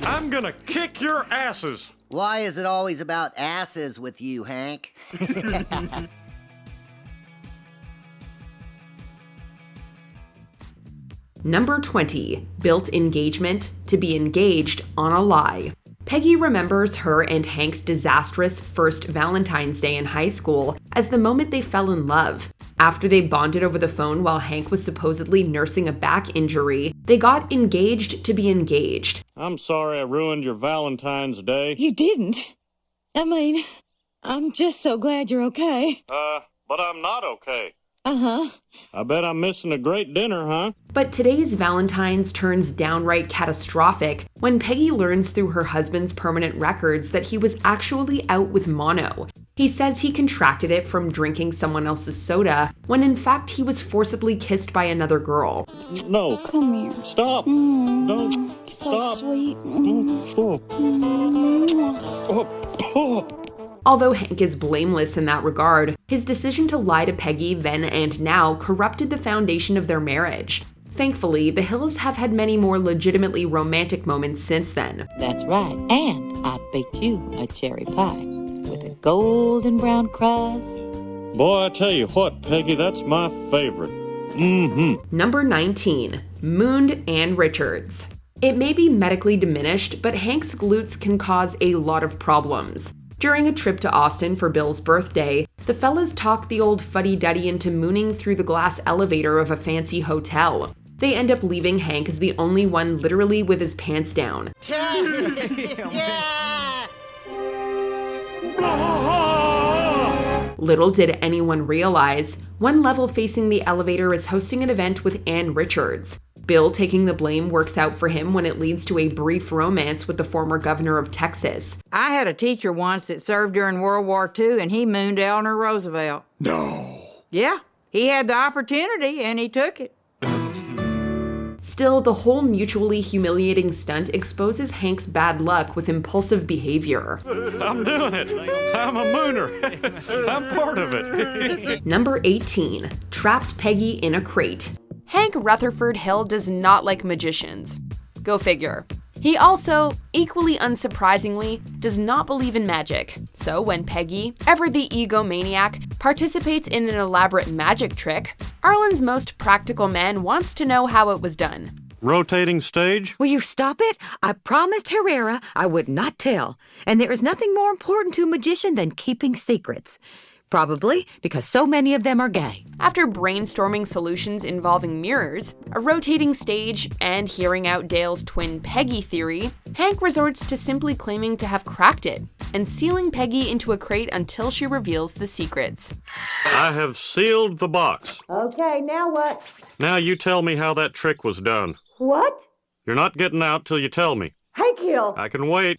I'm gonna kick your asses. Why is it always about asses with you, Hank? Number 20, built engagement to be engaged on a lie. Peggy remembers her and Hank's disastrous first Valentine's Day in high school as the moment they fell in love. After they bonded over the phone while Hank was supposedly nursing a back injury, they got engaged to be engaged. I'm sorry I ruined your Valentine's Day. You didn't. I mean, I'm just so glad you're okay. But I'm not okay. Uh-huh. I bet I'm missing a great dinner, huh? But today's Valentine's turns downright catastrophic when Peggy learns through her husband's permanent records that he was actually out with mono. He says he contracted it from drinking someone else's soda, when in fact he was forcibly kissed by another girl. No. Come here. Stop. Don't. So Stop. sweet. Stop. Oh. Although Hank is blameless in that regard, his decision to lie to Peggy then and now corrupted the foundation of their marriage. Thankfully, the Hills have had many more legitimately romantic moments since then. That's right. And I baked you a cherry pie with a golden brown crust. Boy, I tell you what, Peggy, that's my favorite. Number 19, mooned Ann Richards. It may be medically diminished, but Hank's glutes can cause a lot of problems. During a trip to Austin for Bill's birthday, the fellas talk the old fuddy-duddy into mooning through the glass elevator of a fancy hotel. They end up leaving Hank as the only one literally with his pants down. Little did anyone realize, one level facing the elevator is hosting an event with Ann Richards. Bill taking the blame works out for him when it leads to a brief romance with the former governor of Texas. I had a teacher once that served during World War II, and he mooned Eleanor Roosevelt. No. Yeah, he had the opportunity, and he took it. Still, the whole mutually humiliating stunt exposes Hank's bad luck with impulsive behavior. I'm doing it. I'm a mooner. I'm part of it. Number 18, trapped Peggy in a crate. Hank Rutherford Hill does not like magicians. Go figure. He also, equally unsurprisingly, does not believe in magic. So when Peggy, ever the egomaniac, participates in an elaborate magic trick, Arlen's most practical man wants to know how it was done. Rotating stage? Will you stop it? I promised Herrera I would not tell. And there is nothing more important to a magician than keeping secrets. Probably because so many of them are gay. After brainstorming solutions involving mirrors, a rotating stage, and hearing out Dale's twin Peggy theory, Hank resorts to simply claiming to have cracked it and sealing Peggy into a crate until she reveals the secrets. I have sealed the box. Okay, now what? Now you tell me how that trick was done. What? You're not getting out till you tell me. Hank Hill. I can wait.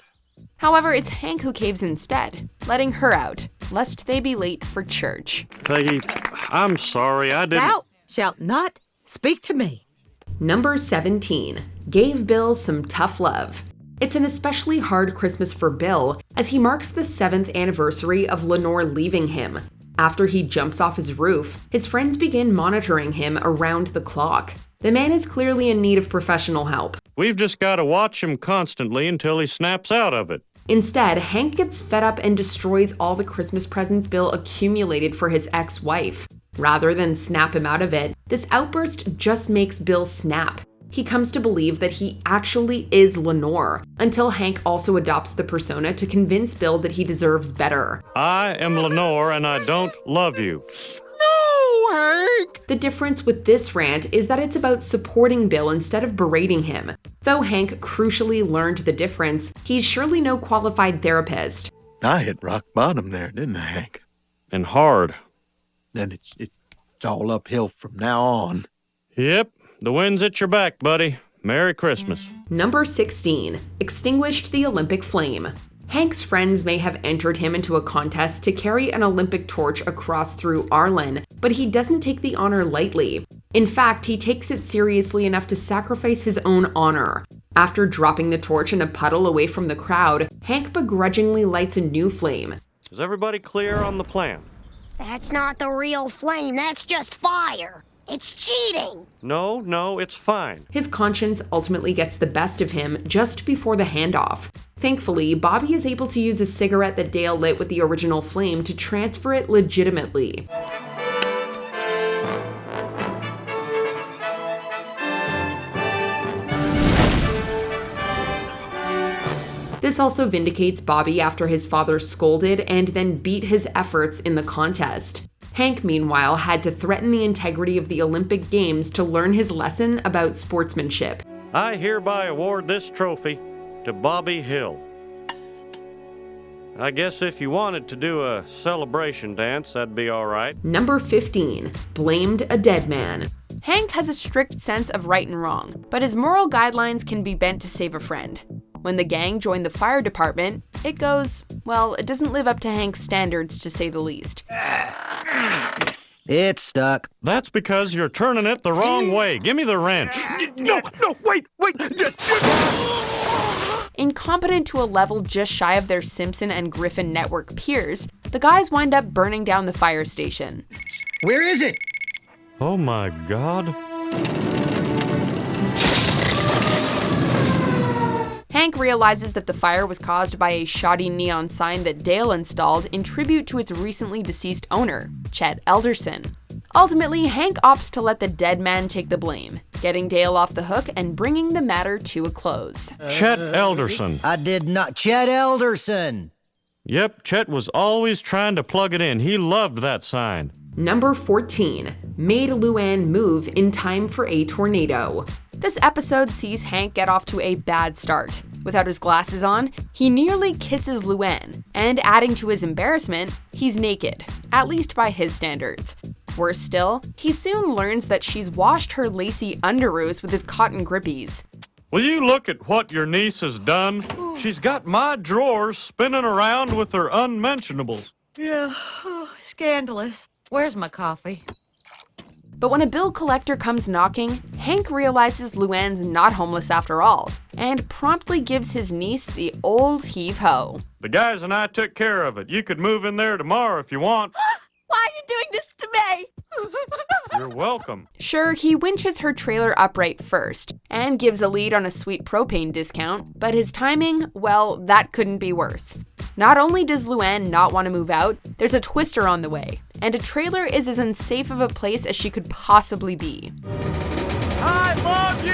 However, it's Hank who caves instead, letting her out, lest they be late for church. Peggy, I'm sorry, I didn't... Thou shalt not speak to me. Number 17, gave Bill some tough love. It's an especially hard Christmas for Bill, as he marks the 7th anniversary of Lenore leaving him. After he jumps off his roof, his friends begin monitoring him around the clock. The man is clearly in need of professional help. We've just got to watch him constantly until he snaps out of it. Instead, Hank gets fed up and destroys all the Christmas presents Bill accumulated for his ex-wife. Rather than snap him out of it, this outburst just makes Bill snap. He comes to believe that he actually is Lenore, until Hank also adopts the persona to convince Bill that he deserves better. I am Lenore and I don't love you. No, Hank! The difference with this rant is that it's about supporting Bill instead of berating him. Though Hank crucially learned the difference, he's surely no qualified therapist. I hit rock bottom there, didn't I, Hank? And hard. Then it's all uphill from now on. Yep, the wind's at your back, buddy. Merry Christmas. Number 16, extinguished the Olympic flame. Hank's friends may have entered him into a contest to carry an Olympic torch across through Arlen, but he doesn't take the honor lightly. In fact, he takes it seriously enough to sacrifice his own honor. After dropping the torch in a puddle away from the crowd, Hank begrudgingly lights a new flame. Is everybody clear on the plan? That's not the real flame, that's just fire. It's cheating. No, it's fine. His conscience ultimately gets the best of him just before the handoff. Thankfully, Bobby is able to use a cigarette that Dale lit with the original flame to transfer it legitimately. This also vindicates Bobby after his father scolded and then beat his efforts in the contest. Hank, meanwhile, had to threaten the integrity of the Olympic Games to learn his lesson about sportsmanship. I hereby award this trophy to Bobby Hill. I guess if you wanted to do a celebration dance, that'd be all right. Number 15. Blamed a dead man. Hank has a strict sense of right and wrong, but his moral guidelines can be bent to save a friend. When the gang joined the fire department, it doesn't live up to Hank's standards, to say the least. It's stuck. That's because you're turning it the wrong way. Give me the wrench. No, wait. Incompetent to a level just shy of their Simpson and Griffin network peers, the guys wind up burning down the fire station. Where is it? Oh my God. Hank realizes that the fire was caused by a shoddy neon sign that Dale installed in tribute to its recently deceased owner, Chet Elderson. Ultimately, Hank opts to let the dead man take the blame, getting Dale off the hook and bringing the matter to a close. Chet Elderson. I did not. Chet Elderson. Yep, Chet was always trying to plug it in. He loved that sign. Number 14. Made Luanne move in time for a tornado. This episode sees Hank get off to a bad start. Without his glasses on, he nearly kisses Luanne, and adding to his embarrassment, he's naked, at least by his standards. Worse still, he soon learns that she's washed her lacy underoos with his cotton grippies. Will you look at what your niece has done? She's got my drawers spinning around with her unmentionables. Yeah, scandalous. Where's my coffee? But when a bill collector comes knocking, Hank realizes Luanne's not homeless after all, and promptly gives his niece the old heave-ho. The guys and I took care of it. You could move in there tomorrow if you want. Why are you doing this to me? You're welcome. Sure, he winches her trailer upright first, and gives a lead on a sweet propane discount, but his timing, that couldn't be worse. Not only does Luanne not want to move out, there's a twister on the way, and a trailer is as unsafe of a place as she could possibly be. I love you!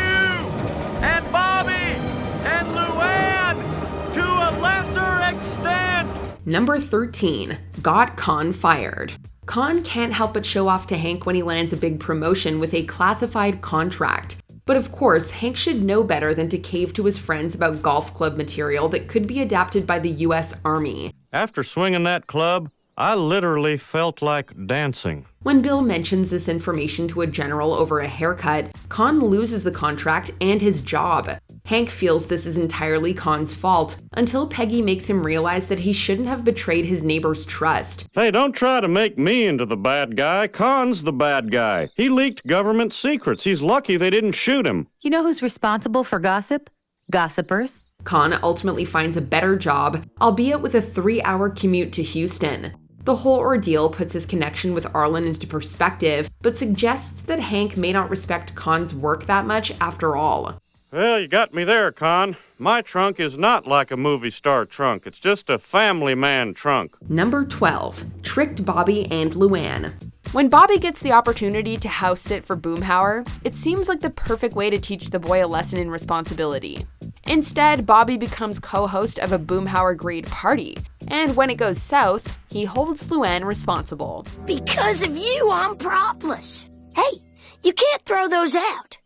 And Bobby! And Luanne! To a lesser extent! Number 13. Got Con fired. Con can't help but show off to Hank when he lands a big promotion with a classified contract. But of course, Hank should know better than to cave to his friends about golf club material that could be adapted by the US Army. After swinging that club, I literally felt like dancing. When Bill mentions this information to a general over a haircut, Con loses the contract and his job. Hank feels this is entirely Con's fault, until Peggy makes him realize that he shouldn't have betrayed his neighbor's trust. Hey, don't try to make me into the bad guy. Con's the bad guy. He leaked government secrets. He's lucky they didn't shoot him. You know who's responsible for gossip? Gossipers. Con ultimately finds a better job, albeit with a 3-hour commute to Houston. The whole ordeal puts his connection with Arlen into perspective, but suggests that Hank may not respect Con's work that much after all. Well, you got me there, Con. My trunk is not like a movie star trunk. It's just a family man trunk. Number 12. Tricked Bobby and Luanne. When Bobby gets the opportunity to house sit for Boomhauer, it seems like the perfect way to teach the boy a lesson in responsibility. Instead, Bobby becomes co-host of a Boomhauer-grade party, and when it goes south, he holds Luanne responsible. Because of you, I'm propless. Hey, you can't throw those out.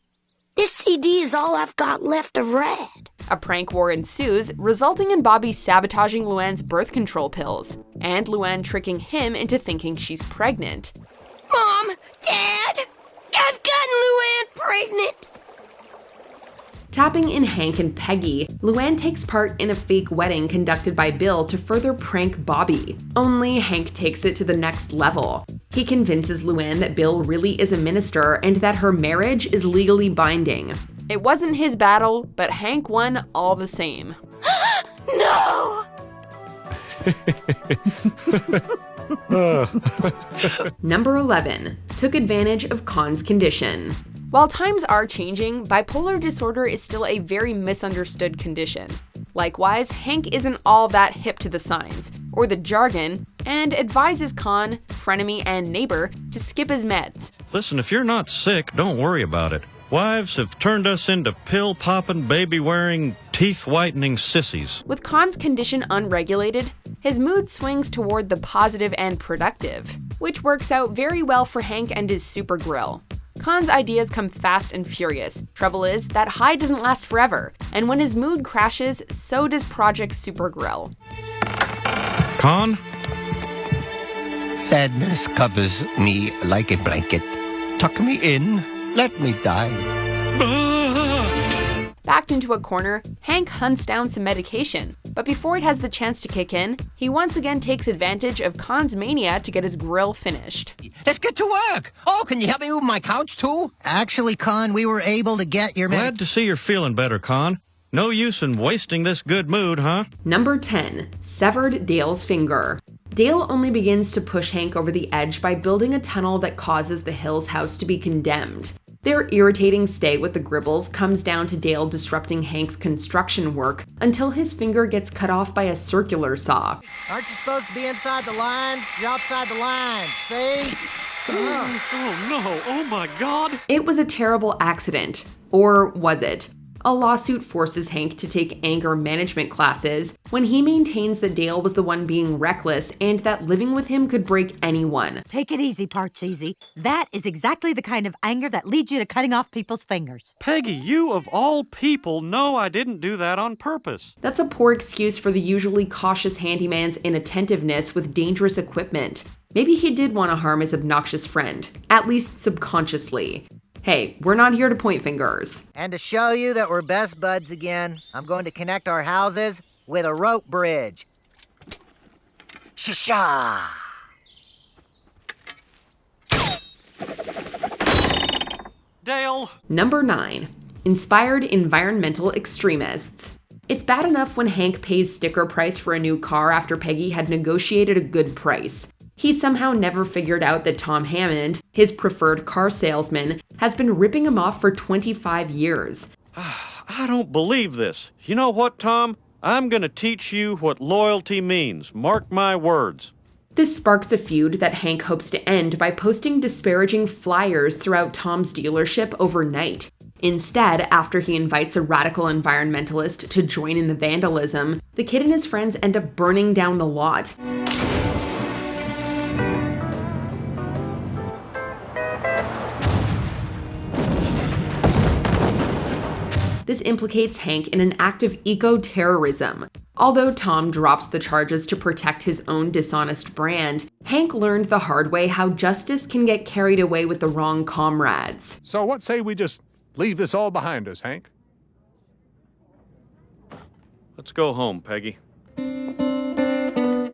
This CD is all I've got left of Rad. A prank war ensues, resulting in Bobby sabotaging Luanne's birth control pills, and Luanne tricking him into thinking she's pregnant. Mom, Dad, I've gotten Luanne pregnant. Tapping in Hank and Peggy, Luanne takes part in a fake wedding conducted by Bill to further prank Bobby. Only Hank takes it to the next level. He convinces Luanne that Bill really is a minister and that her marriage is legally binding. It wasn't his battle, but Hank won all the same. No! Number 11. Took advantage of Con's condition. While times are changing, bipolar disorder is still a very misunderstood condition. Likewise, Hank isn't all that hip to the signs, or the jargon, and advises Con, frenemy, and neighbor to skip his meds. Listen, if you're not sick, don't worry about it. Wives have turned us into pill-popping, baby-wearing, teeth-whitening sissies. With Con's condition unregulated, his mood swings toward the positive and productive, which works out very well for Hank and his super grill. Con's ideas come fast and furious. Trouble is, that high doesn't last forever, and when his mood crashes, so does Project Super Grill. Con? Sadness covers me like a blanket. Tuck me in, let me die. Backed into a corner, Hank hunts down some medication, but before it has the chance to kick in, he once again takes advantage of Con's mania to get his grill finished. Let's get to work. Oh, can you help me move my couch too? Actually, Con, we were able to get your... Glad to see you're feeling better, Con. No use in wasting this good mood, huh? Number 10. Severed Dale's finger. Dale only begins to push Hank over the edge by building a tunnel that causes the Hills house to be condemned. Their irritating stay with the Gribbles comes down to Dale disrupting Hank's construction work until his finger gets cut off by a circular saw. Aren't you supposed to be inside the lines? You're outside the lines, see? Oh no, oh my God. It was a terrible accident. Or was it? A lawsuit forces Hank to take anger management classes when he maintains that Dale was the one being reckless and that living with him could break anyone. Take it easy, Parcheesi. That is exactly the kind of anger that leads you to cutting off people's fingers. Peggy, you of all people know I didn't do that on purpose. That's a poor excuse for the usually cautious handyman's inattentiveness with dangerous equipment. Maybe he did want to harm his obnoxious friend, at least subconsciously. Hey, we're not here to point fingers. And to show you that we're best buds again, I'm going to connect our houses with a rope bridge. Sha-sha! Dale! Number 9. Inspired environmental extremists. It's bad enough when Hank pays sticker price for a new car after Peggy had negotiated a good price. He somehow never figured out that Tom Hammond, his preferred car salesman, has been ripping him off for 25 years. I don't believe this. You know what, Tom? I'm gonna teach you what loyalty means. Mark my words. This sparks a feud that Hank hopes to end by posting disparaging flyers throughout Tom's dealership overnight. Instead, after he invites a radical environmentalist to join in the vandalism, the kid and his friends end up burning down the lot. This implicates Hank in an act of eco-terrorism. Although Tom drops the charges to protect his own dishonest brand, Hank learned the hard way how justice can get carried away with the wrong comrades. So what say we just leave this all behind us, Hank? Let's go home, Peggy.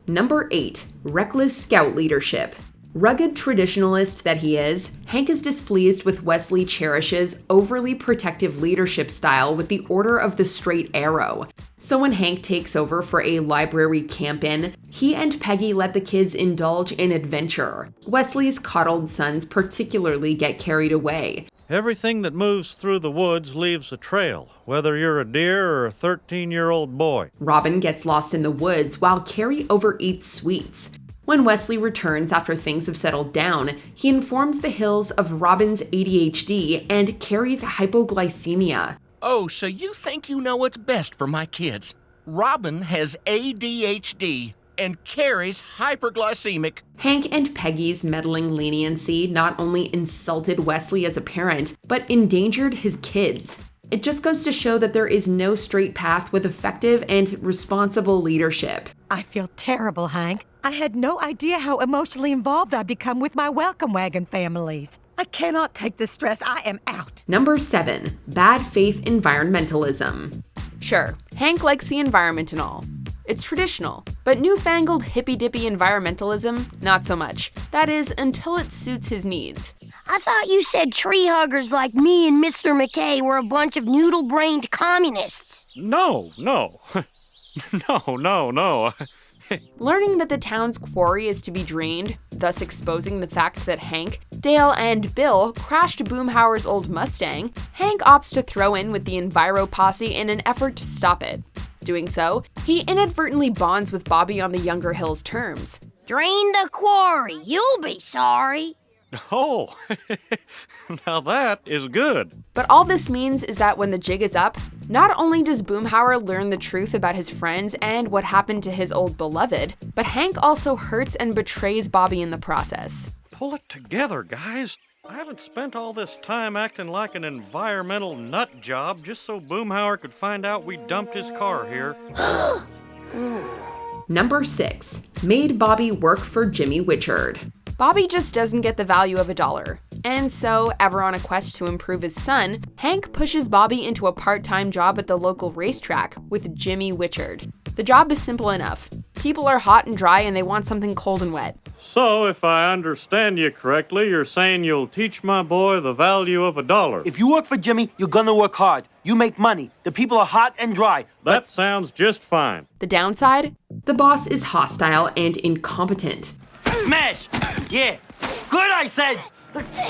Number 8. Reckless scout leadership. Rugged traditionalist that he is, Hank is displeased with Wesley Cherish's overly protective leadership style with the Order of the Straight Arrow. So when Hank takes over for a library camp-in, he and Peggy let the kids indulge in adventure. Wesley's coddled sons particularly get carried away. Everything that moves through the woods leaves a trail, whether you're a deer or a 13-year-old boy. Robin gets lost in the woods while Carrie overeats sweets. When Wesley returns after things have settled down, he informs the Hills of Robin's ADHD and Carrie's hypoglycemia. Oh, so you think you know what's best for my kids? Robin has ADHD and Carrie's hyperglycemic. Hank and Peggy's meddling leniency not only insulted Wesley as a parent, but endangered his kids. It just goes to show that there is no straight path with effective and responsible leadership. I feel terrible, Hank. I had no idea how emotionally involved I'd become with my welcome wagon families. I cannot take the stress. I am out. Number 7. Bad faith environmentalism. Sure, Hank likes the environment and all. It's traditional, but newfangled hippy-dippy environmentalism, not so much. That is, until it suits his needs. I thought you said tree huggers like me and Mr. McKay were a bunch of noodle-brained communists. No. No. Learning that the town's quarry is to be drained, thus exposing the fact that Hank, Dale, and Bill crashed Boomhauer's old Mustang, Hank opts to throw in with the Enviro posse in an effort to stop it. Doing so, he inadvertently bonds with Bobby on the younger Hill's terms. Drain the quarry, you'll be sorry. Oh, now that is good. But all this means is that when the jig is up, not only does Boomhauer learn the truth about his friends and what happened to his old beloved, but Hank also hurts and betrays Bobby in the process. Pull it together, guys. I haven't spent all this time acting like an environmental nut job just so Boomhauer could find out we dumped his car here. Number 6. Made Bobby work for Jimmy Wichard. Bobby just doesn't get the value of $1. And so, ever on a quest to improve his son, Hank pushes Bobby into a part-time job at the local racetrack with Jimmy Wichard. The job is simple enough. People are hot and dry and they want something cold and wet. So, if I understand you correctly, you're saying you'll teach my boy the value of $1. If you work for Jimmy, you're gonna work hard. You make money. The people are hot and dry. That sounds just fine. The downside? The boss is hostile and incompetent. Smash! Yeah. Good, I said!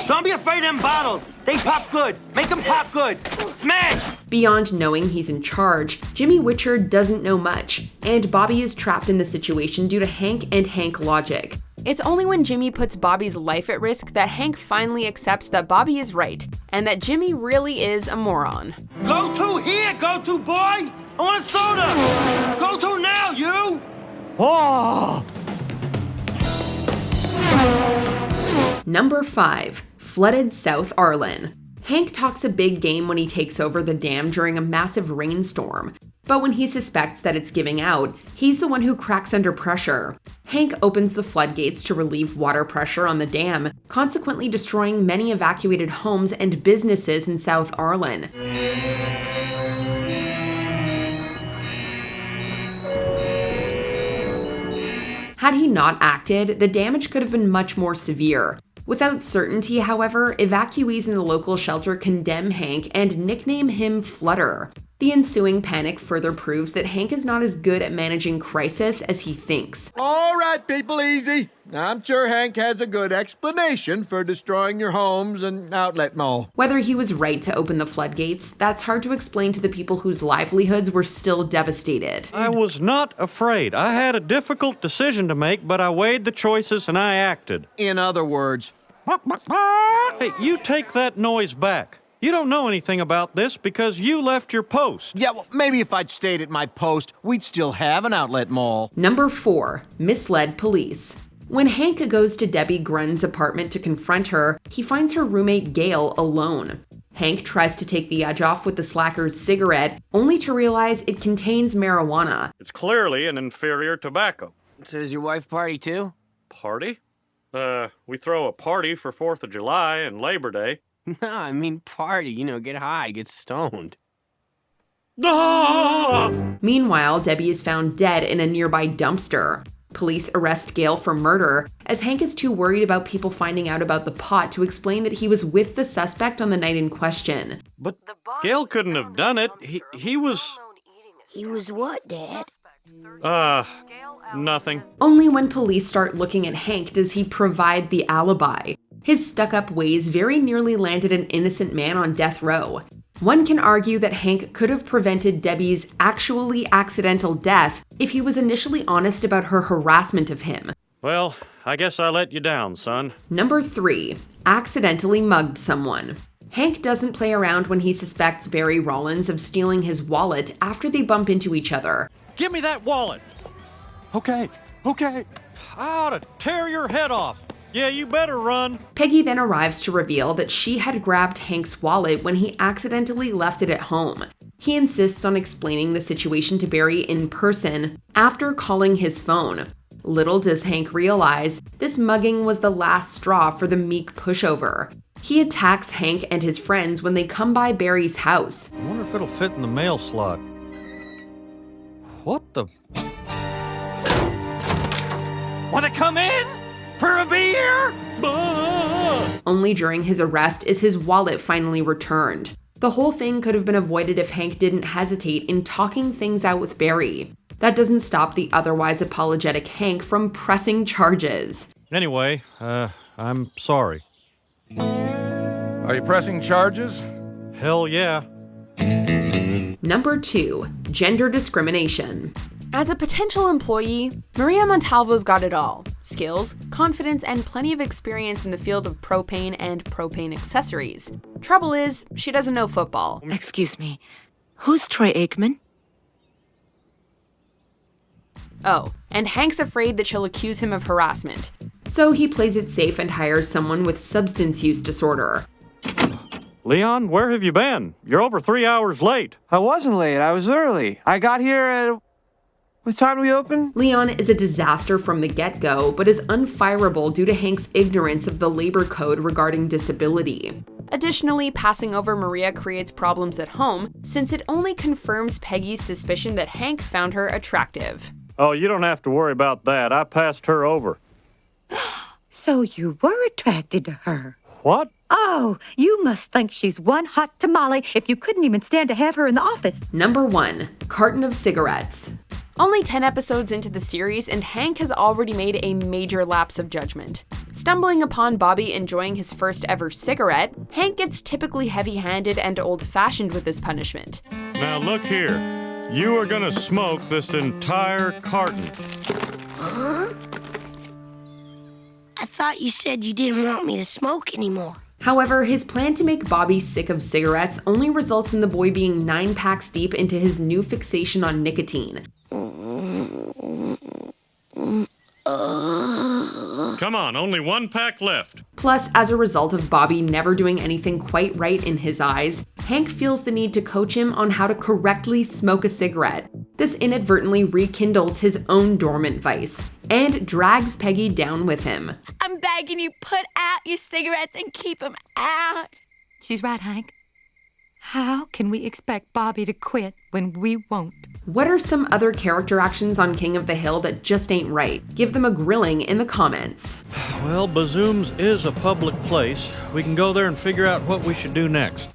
Don't be afraid of them bottles. They pop good. Make them pop good. Smash! Beyond knowing he's in charge, Jimmy Wichard doesn't know much, and Bobby is trapped in the situation due to Hank and Hank logic. It's only when Jimmy puts Bobby's life at risk that Hank finally accepts that Bobby is right, and that Jimmy really is a moron. Go to here, go to boy! I want a soda! Go to now, you! Oh! Number 5. Flooded South Arlen. Hank talks a big game when he takes over the dam during a massive rainstorm, but when he suspects that it's giving out, he's the one who cracks under pressure. Hank opens the floodgates to relieve water pressure on the dam, consequently destroying many evacuated homes and businesses in South Arlen. Had he not acted, the damage could have been much more severe. Without certainty, however, evacuees in the local shelter condemn Hank and nickname him Fludder. The ensuing panic further proves that Hank is not as good at managing crisis as he thinks. All right, people, easy. I'm sure Hank has a good explanation for destroying your homes and outlet mall. Whether he was right to open the floodgates, that's hard to explain to the people whose livelihoods were still devastated. I was not afraid. I had a difficult decision to make, but I weighed the choices and I acted. In other words, hey, you take that noise back. You don't know anything about this because you left your post. Yeah, well, maybe if I'd stayed at my post, we'd still have an outlet mall. Number 4. Misled police. When Hank goes to Debbie Grunn's apartment to confront her, he finds her roommate Gail alone. Hank tries to take the edge off with the slacker's cigarette, only to realize it contains marijuana. It's clearly an inferior tobacco. So does your wife party too? Party? We throw a party for 4th of July and Labor Day. No, I mean party, get high, get stoned. Ah! Meanwhile, Debbie is found dead in a nearby dumpster. Police arrest Gail for murder, as Hank is too worried about people finding out about the pot to explain that he was with the suspect on the night in question. But Gail couldn't have done it. He was... He was what, Dad? Nothing. Only when police start looking at Hank does he provide the alibi. His stuck-up ways very nearly landed an innocent man on death row. One can argue that Hank could have prevented Debbie's actually accidental death if he was initially honest about her harassment of him. Well, I guess I let you down, son. Number 3. Accidentally mugged someone. Hank doesn't play around when he suspects Barry Rollins of stealing his wallet after they bump into each other. Give me that wallet! Okay. I ought to tear your head off. Yeah, you better run. Peggy then arrives to reveal that she had grabbed Hank's wallet when he accidentally left it at home. He insists on explaining the situation to Barry in person after calling his phone. Little does Hank realize, this mugging was the last straw for the meek pushover. He attacks Hank and his friends when they come by Barry's house. I wonder if it'll fit in the mail slot. What the... Wanna come in? For a beer? Only during his arrest is his wallet finally returned. The whole thing could have been avoided if Hank didn't hesitate in talking things out with Barry. That doesn't stop the otherwise apologetic Hank from pressing charges. Anyway, I'm sorry. Are you pressing charges? Hell yeah. Number 2, gender discrimination. As a potential employee, Maria Montalvo's got it all: skills, confidence, and plenty of experience in the field of propane and propane accessories. Trouble is, she doesn't know football. Excuse me, who's Troy Aikman? Oh, and Hank's afraid that she'll accuse him of harassment. So he plays it safe and hires someone with substance use disorder. Leon, where have you been? You're over 3 hours late. I wasn't late. I was early. I got here at... What time do we open? Leon is a disaster from the get-go, but is unfireable due to Hank's ignorance of the labor code regarding disability. Additionally, passing over Maria creates problems at home, since it only confirms Peggy's suspicion that Hank found her attractive. Oh, you don't have to worry about that. I passed her over. So you were attracted to her? What? Oh, you must think she's one hot tamale if you couldn't even stand to have her in the office. Number 1, carton of cigarettes. Only 10 episodes into the series, and Hank has already made a major lapse of judgment. Stumbling upon Bobby enjoying his first ever cigarette, Hank gets typically heavy-handed and old-fashioned with his punishment. Now look here. You are gonna smoke this entire carton. Huh? I thought you said you didn't want me to smoke anymore. However, his plan to make Bobby sick of cigarettes only results in the boy being 9 packs deep into his new fixation on nicotine. Come on, only 1 pack left. Plus, as a result of Bobby never doing anything quite right in his eyes, Hank feels the need to coach him on how to correctly smoke a cigarette. This inadvertently rekindles his own dormant vice, and drags Peggy down with him. I'm begging you, put out your cigarettes and keep them out. She's right, Hank. How can we expect Bobby to quit when we won't? What are some other character actions on King of the Hill that just ain't right? Give them a grilling in the comments. Well, Bazoom's is a public place. We can go there and figure out what we should do next.